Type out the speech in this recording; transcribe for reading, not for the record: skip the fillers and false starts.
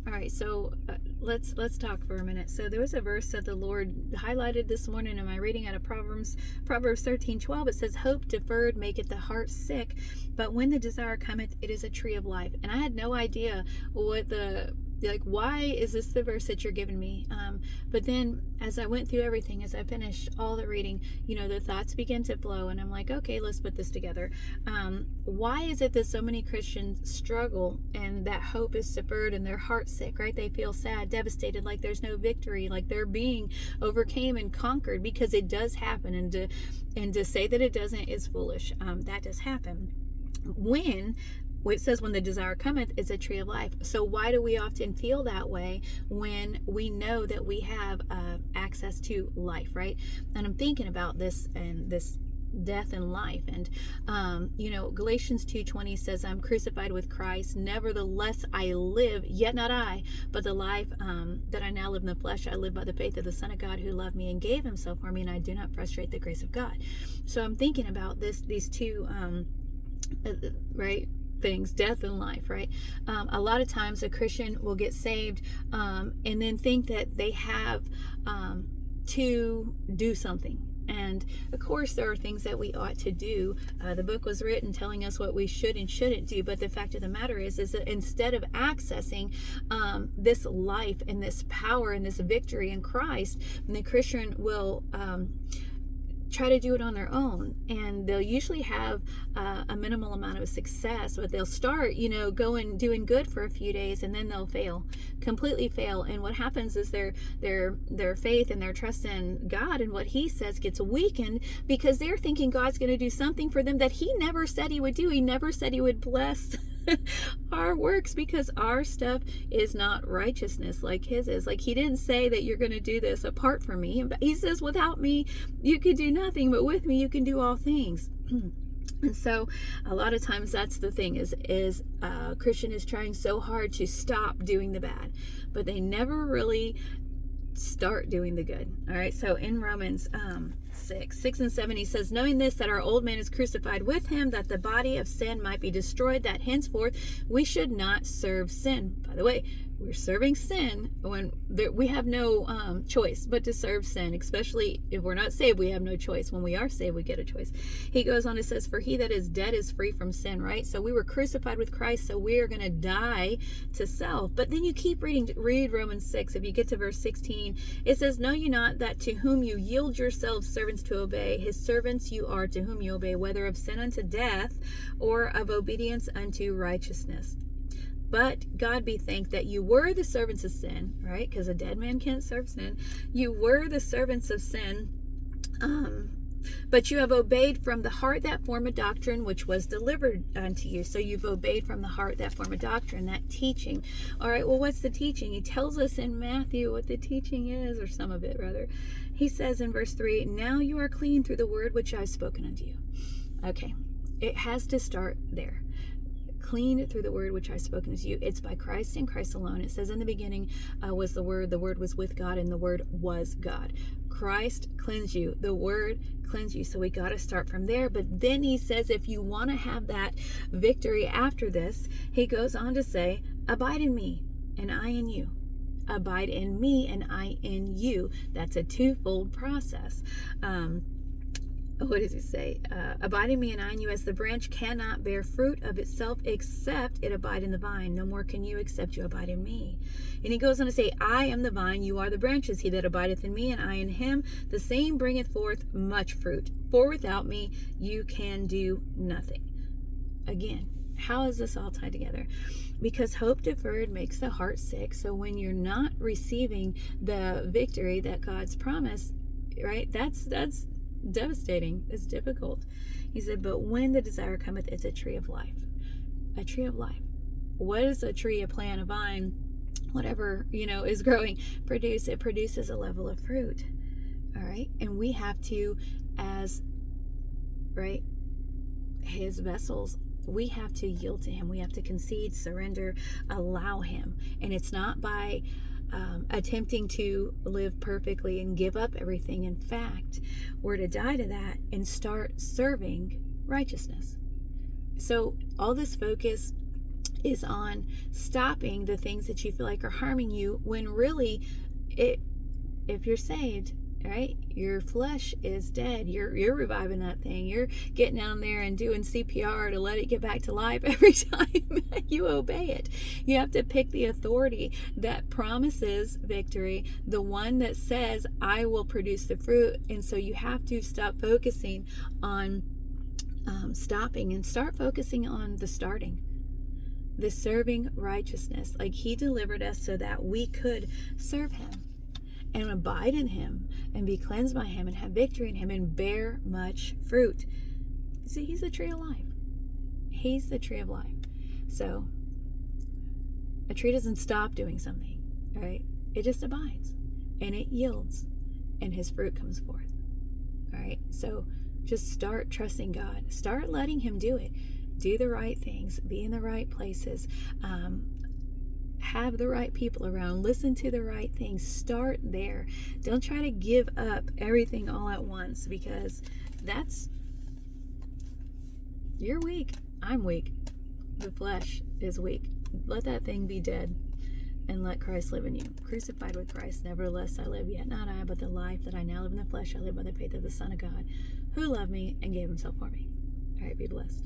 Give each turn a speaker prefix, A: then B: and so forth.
A: All right, so let's talk for a minute. So there was a verse that the Lord highlighted this morning in my reading out of Proverbs 13:12. It says, "Hope deferred maketh the heart sick, but when the desire cometh, it is a tree of life." And I had no idea why is this the verse that you're giving me? But then as I went through everything, as I finished all the reading, the thoughts began to flow, and I'm like, okay, let's put this together. Why is it that so many Christians struggle and that hope is deferred and their heart sick, right? They feel sad, devastated, like there's no victory, like they're being overcame and conquered, because it does happen. And to say that it doesn't is foolish. That does happen. It says when the desire cometh, it's a tree of life. So why do we often feel that way when we know that we have access to life, right? And I'm thinking about this and this death and life, and Galatians 2:20 says, "I'm crucified with Christ, nevertheless I live, yet not I, but the life that I now live in the flesh, I live by the faith of the Son of God who loved me and gave himself for me, and I do not frustrate the grace of God." So I'm thinking about these two right things, death and life, right? A lot of times a Christian will get saved and then think that they have to do something. And of course there are things that we ought to do. The book was written telling us what we should and shouldn't do, but the fact of the matter is that instead of accessing this life and this power and this victory in Christ, the Christian will try to do it on their own, and they'll usually have a minimal amount of success, but they'll start doing good for a few days, and then they'll completely fail. And what happens is their faith and their trust in God and what he says gets weakened, because they're thinking God's going to do something for them that he never said he would do. He never said he would bless our works, because our stuff is not righteousness like his is. Like, he didn't say that you're going to do this apart from me. He says, without me you could do nothing, but with me you can do all things. And so a lot of times that's the thing, is a Christian is trying so hard to stop doing the bad, but they never really start doing the good. All right, so in Romans 6 and 7, he says, "Knowing this, that our old man is crucified with him, that the body of sin might be destroyed, that henceforth we should not serve sin." By the way, we're serving sin when we have no choice but to serve sin. Especially if we're not saved, we have no choice. When we are saved, we get a choice. He goes on and says, "For he that is dead is free from sin," right? So we were crucified with Christ, so we are going to die to self. But then you keep read Romans 6. If you get to verse 16, it says, "Know you not that to whom you yield yourselves servants to obey, his servants you are to whom you obey, whether of sin unto death or of obedience unto righteousness? But God be thanked that you were the servants of sin," right? Because a dead man can't serve sin. "You were the servants of sin, but you have obeyed from the heart that form of doctrine which was delivered unto you." So you've obeyed from the heart that form of doctrine, that teaching. All right, well, what's the teaching? He tells us in Matthew what the teaching is, or some of it rather. He says in verse 3, "Now you are clean through the word which I have spoken unto you." Okay, it has to start there. Clean through the word which I've spoken to you. It's by Christ and Christ alone. It says in the beginning was the word was with God, and the word was God. Christ cleansed you. The word cleansed you. So we got to start from there. But then he says, if you want to have that victory after this, he goes on to say, "Abide in me and I in you." Abide in me and I in you. That's a twofold process. What does he say? "Abide in me and I in you, as the branch cannot bear fruit of itself except it abide in the vine. No more can you except you abide in me." And he goes on to say, "I am the vine, you are the branches. He that abideth in me and I in him, the same bringeth forth much fruit. For without me you can do nothing." Again, how is this all tied together? Because hope deferred makes the heart sick. So when you're not receiving the victory that God's promised, right, that's devastating. It's difficult. He said, "But when the desire cometh, it's a tree of life." A tree of life. What is a tree, a plant, a vine, whatever is growing produce? It produces a level of fruit. All right, and we have to, as his vessels, we have to yield to him. We have to concede, surrender, allow him. And it's not by attempting to live perfectly and give up everything. In fact, we're to die to that and start serving righteousness. So all this focus is on stopping the things that you feel like are harming you, when really, if you're saved, right, your flesh is dead. You're reviving that thing. You're getting down there and doing CPR to let it get back to life every time you obey it. You have to pick the authority that promises victory, the one that says, I will produce the fruit. And so you have to stop focusing on stopping and start focusing on the starting, the serving righteousness. Like, he delivered us so that we could serve him and abide in him and be cleansed by him and have victory in him and bear much fruit. See, he's the tree of life. He's the tree of life. So a tree doesn't stop doing something, right? It just abides and it yields and his fruit comes forth. All right. So just start trusting God. Start letting him do it. Do the right things. Be in the right places. Have the right people around. Listen to the right things. Start there. Don't try to give up everything all at once, because you're weak. I'm weak. The flesh is weak. Let that thing be dead and let Christ live in you. Crucified with Christ, nevertheless I live, yet not I, but the life that I now live in the flesh, I live by the faith of the Son of God, who loved me and gave himself for me. All right, be blessed.